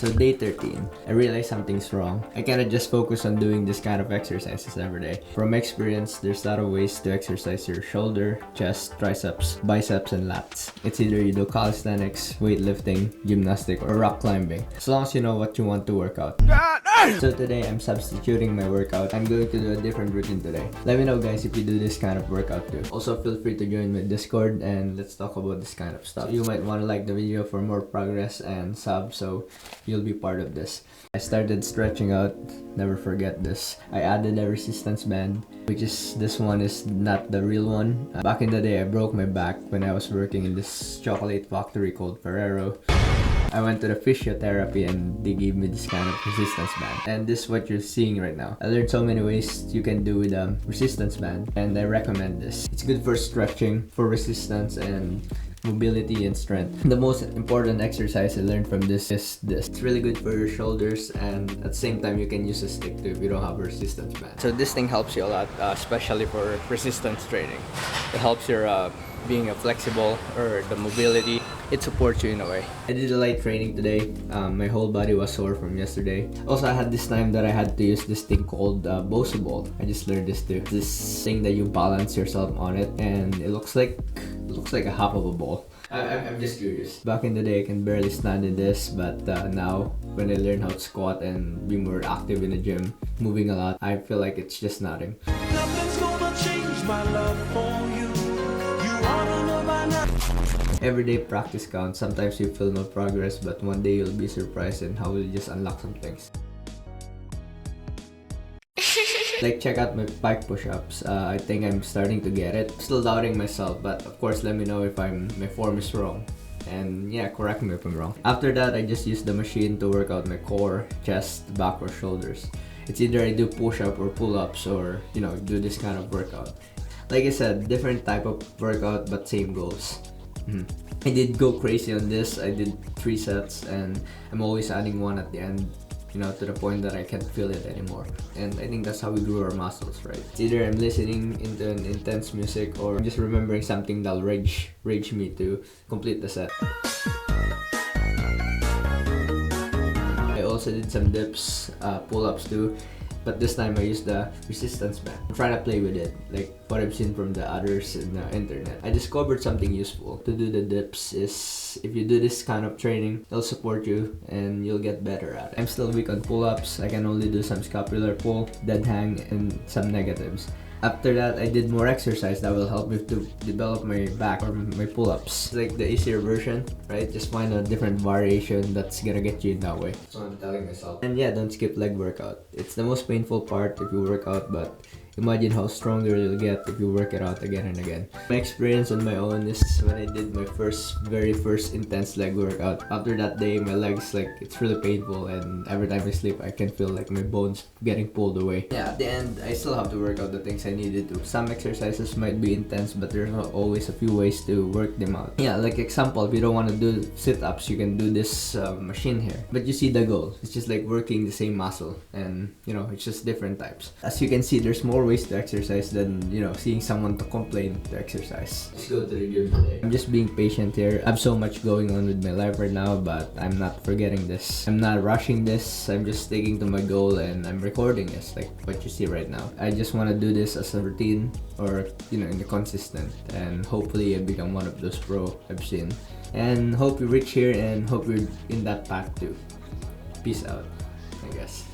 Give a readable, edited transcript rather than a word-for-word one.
So day 13, I realized something's wrong. I cannot just focus on doing this kind of exercises every day. From experience, there's a lot of ways to exercise your shoulder, chest, triceps, biceps, and lats. It's either you do calisthenics, weightlifting, gymnastic, or rock climbing, as long as you know what you want to work out. So today, I'm substituting my workout. I'm going to do a different routine today. Let me know guys if you do this kind of workout too. Also, feel free to join my Discord and let's talk about this kind of stuff. You might want to like the video for more progress and sub so you'll be part of this. I started stretching out, never forget this. I added a resistance band, which is, this one is not the real one. Back in the day, I broke my back when I was working in this chocolate factory called Ferrero. I went to the physiotherapy and they gave me this kind of resistance band. And this is what you're seeing right now. I learned so many ways you can do with a resistance band and I recommend this. It's good for stretching, for resistance, and mobility and strength. The most important exercise I learned from this is this. It's really good for your shoulders and at the same time you can use a stick too if you don't have a resistance band. So this thing helps you a lot, especially for resistance training. It helps your being flexible or the mobility. It supports you in a way. I did a light training today. My whole body was sore from yesterday. Also, I had this time that I had to use this thing called Bosu ball. I just learned this too. This thing that you balance yourself on it, and it looks like a half of a ball. I'm just curious. Back in the day, I can barely stand in this, but now when I learn how to squat and be more active in the gym, moving a lot, I feel like it's just nothing. Nothing's gonna change my love for you. Everyday practice counts. Sometimes you feel no progress, but one day you'll be surprised in how you'll just unlock some things. Like, check out my pike push-ups. I think I'm starting to get it. Still doubting myself, but of course let me know if my form is wrong. And yeah, correct me if I'm wrong. After that, I just use the machine to work out my core, chest, back, or shoulders. It's either I do push-up or pull-ups or, you know, do this kind of workout. Like I said, different type of workout but same goals. I did go crazy on this. I did 3 sets and I'm always adding one at the end, you know, to the point that I can't feel it anymore. And I think that's how we grew our muscles, right? It's either I'm listening into an intense music or I'm just remembering something that'll rage me to complete the set. I also did some dips, pull-ups too. But this time I used the resistance band. I'm trying to play with it, like what I've seen from the others in the internet. I discovered something useful. To do the dips is, if you do this kind of training, it'll support you and you'll get better at it. I'm still weak on pull-ups. I can only do some scapular pull, dead hang, and some negatives. After that, I did more exercise that will help me to develop my back or my pull-ups. It's like the easier version, right? Just find a different variation that's gonna get you in that way. That's what I'm telling myself. And yeah, don't skip leg workout. It's the most painful part if you work out, but imagine how stronger you'll get if you work it out again and again. My experience on my own is when I did my very first intense leg workout. After that day, my legs, like, it's really painful, and every time I sleep, I can feel like my bones getting pulled away. Yeah, at the end, I still have to work out the things I needed to. Some exercises might be intense, but there's not always a few ways to work them out. Yeah, like example, if you don't want to do sit-ups, you can do this machine here. But you see the goal. It's just like working the same muscle, and you know, it's just different types. As you can see, there's more ways to exercise than, you know, seeing someone to complain to exercise. Let's go to the gym today. I'm just being patient here. I have so much going on with my life right now, but I'm not forgetting this. I'm not rushing this. I'm just sticking to my goal and I'm recording this, like what you see right now. I just want to do this as a routine, or, you know, in the consistent, and hopefully I become one of those pro I've seen. And hope you reach here and hope you're in that path too. Peace out, I guess.